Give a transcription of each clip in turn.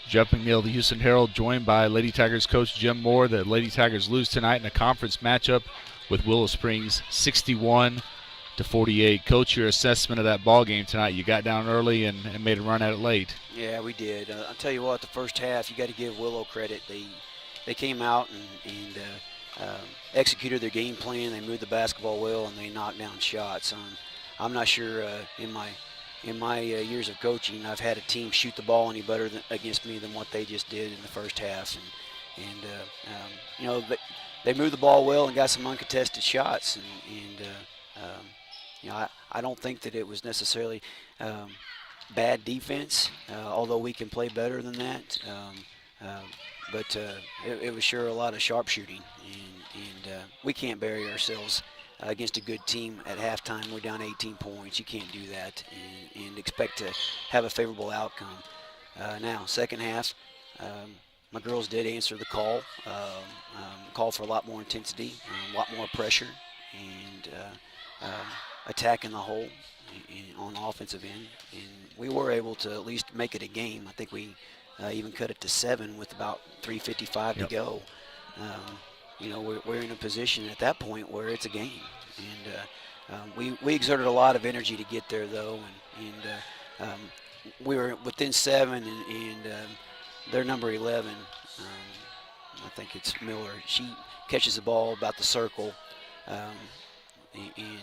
Jeff McNeil, the Houston Herald, joined by Lady Tigers coach Jim Moore. The Lady Tigers lose tonight in a conference matchup with Willow Springs, 61-48. Coach, your assessment of that ball game tonight? You got down early and made a run at it late. Yeah, we did. I'll tell you what, the first half, you got to give Willow credit. They came out and executed their game plan. They moved the basketball well, and they knocked down shots. I'm not sure in my years of coaching, I've had a team shoot the ball any better against me than what they just did in the first half. They moved the ball well and got some uncontested shots. I don't think that it was necessarily bad defense, although we can play better than that. But it was sure a lot of sharpshooting, and we can't bury ourselves against a good team at halftime. We're down 18 points. You can't do that and expect to have a favorable outcome. Now, second half, my girls did answer the call for a lot more intensity, a lot more pressure, and attacking the hole on the offensive end. And we were able to at least make it a game. I think we even cut it to 7 with about 3:55 to go. We're in a position at that point where it's a game. And we exerted a lot of energy to get there, though, and we were within 7, and their number 11, I think it's Miller, she catches the ball about the circle and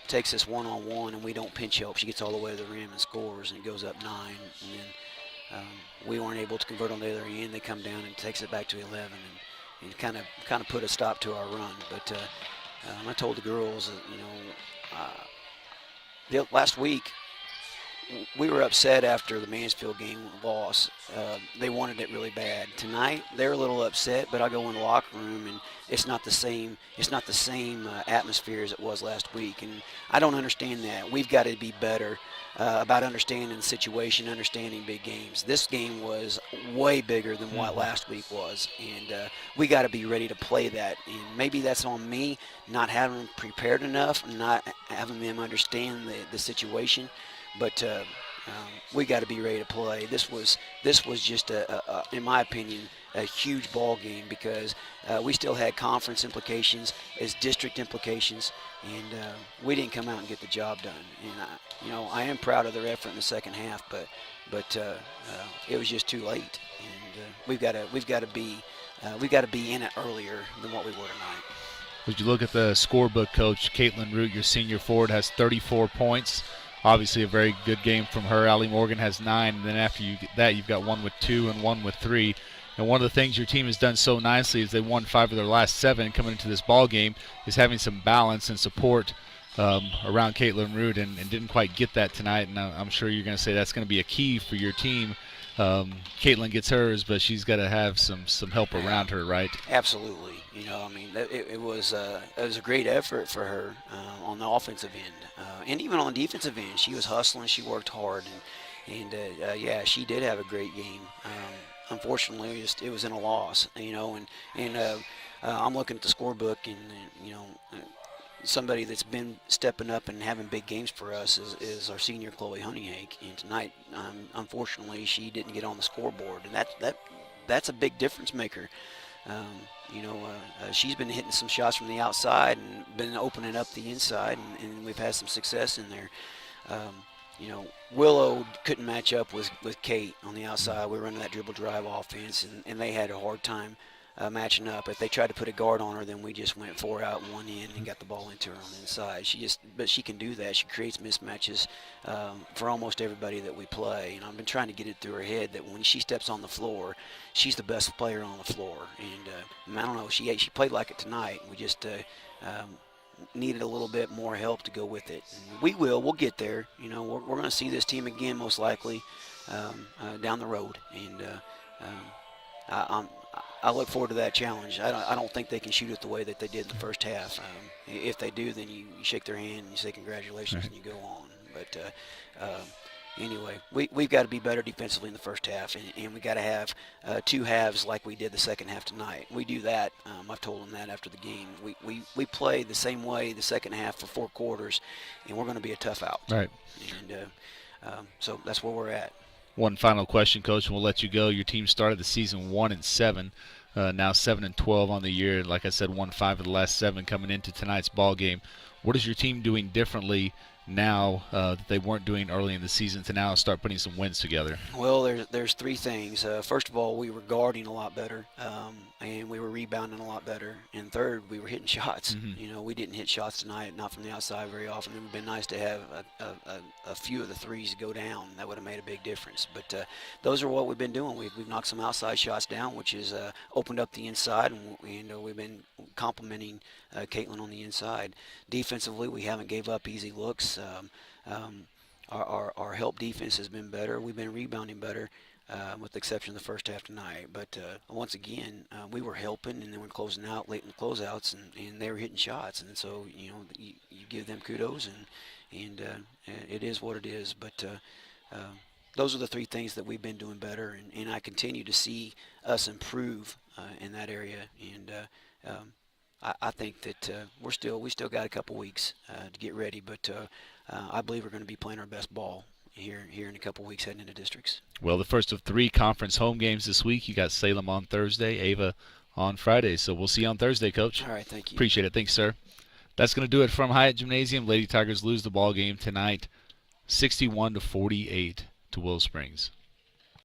takes us one-on-one, and we don't pinch help. She gets all the way to the rim and scores, and it goes up 9, and then we weren't able to convert on the other end. They come down and takes it back to 11 and kind of put a stop to our run. But I told the girls that last week we were upset after the Mansfield game loss. They wanted it really bad. Tonight they're a little upset, but I go in the locker room and it's not the same. It's not the same atmosphere as it was last week, and I don't understand that. We've got to be better about understanding the situation, understanding big games. This game was way bigger than what last week was, and we got to be ready to play that. And maybe that's on me, not having prepared enough, not having them understand the situation. But we got to be ready to play. This was just in my opinion, a huge ball game because we still had conference implications as district implications, and we didn't come out and get the job done. And I am proud of their effort in the second half, but it was just too late, and we've got to be in it earlier than what we were tonight. As you look at the scorebook, Coach, Caitlin Root, your senior forward, has 34 points. Obviously a very good game from her. Allie Morgan has 9, and then after that you've got one with 2 and one with 3. And one of the things your team has done so nicely is they won 5 of their last 7 coming into this ball game is having some balance and support around Caitlin Root, and didn't quite get that tonight. And I'm sure you're going to say that's going to be a key for your team. Caitlin gets hers, but she's got to have some help around her, right? Absolutely. It was a great effort for her on the offensive end, and even on the defensive end. She was hustling. She worked hard, and she did have a great game. Unfortunately, it was in a loss, and I'm looking at the scorebook, and somebody that's been stepping up and having big games for us is our senior Chloe Honeygake, and tonight, unfortunately, she didn't get on the scoreboard, and that's a big difference maker. She's been hitting some shots from the outside and been opening up the inside, and we've had some success in there. Willow couldn't match up with Kate on the outside. We were running that dribble drive offense, and they had a hard time matching up. If they tried to put a guard on her, then we just went 4 out and 1 in and got the ball into her on the inside. But she can do that. She creates mismatches for almost everybody that we play. And I've been trying to get it through her head that when she steps on the floor, she's the best player on the floor. And I don't know, she played like it tonight. We just needed a little bit more help to go with it. And we'll get there. We're going to see this team again most likely down the road. And I look forward to that challenge. I don't think they can shoot it the way that they did in the first half. If they do, then you shake their hand and you say congratulations and you go on. But anyway, we've got to be better defensively in the first half, and we got to have 2 halves like we did the second half tonight. We do that. I've told them that after the game. We play the same way the second half for 4 quarters, and we're going to be a tough out. Right. And so that's where we're at. One final question, Coach, and we'll let you go. Your team started the season 1-7, now 7-12 on the year. Like I said, won 5 of the last 7 coming into tonight's ball game. What is your team doing differently now that they weren't doing early in the season to now start putting some wins together? Well, there's 3 things. First of all, we were guarding a lot better, and we were rebounding a lot better. And third, we were hitting shots. We didn't hit shots tonight, not from the outside very often. It would have been nice to have a few of the threes go down. That would have made a big difference. But those are what we've been doing. We've knocked some outside shots down, which has opened up the inside, and we've been complimenting Caitlin on the inside. Defensively, we haven't gave up easy looks. Our help defense has been better. We've been rebounding better, with the exception of the first half tonight. But once again, we were helping, and then we're closing out late in the closeouts, and they were hitting shots. And so, you give them kudos, and it is what it is. But those are the 3 things that we've been doing better, and I continue to see us improve in that area. And I think that we still got a couple weeks to get ready, but I believe we're going to be playing our best ball here in a couple weeks heading into districts. Well, the first of 3 conference home games this week. You got Salem on Thursday, Ava on Friday. So we'll see you on Thursday, Coach. All right, thank you. Appreciate it. Thanks, sir. That's going to do it from Hyatt Gymnasium. Lady Tigers lose the ball game tonight, 61-48 to Willow Springs.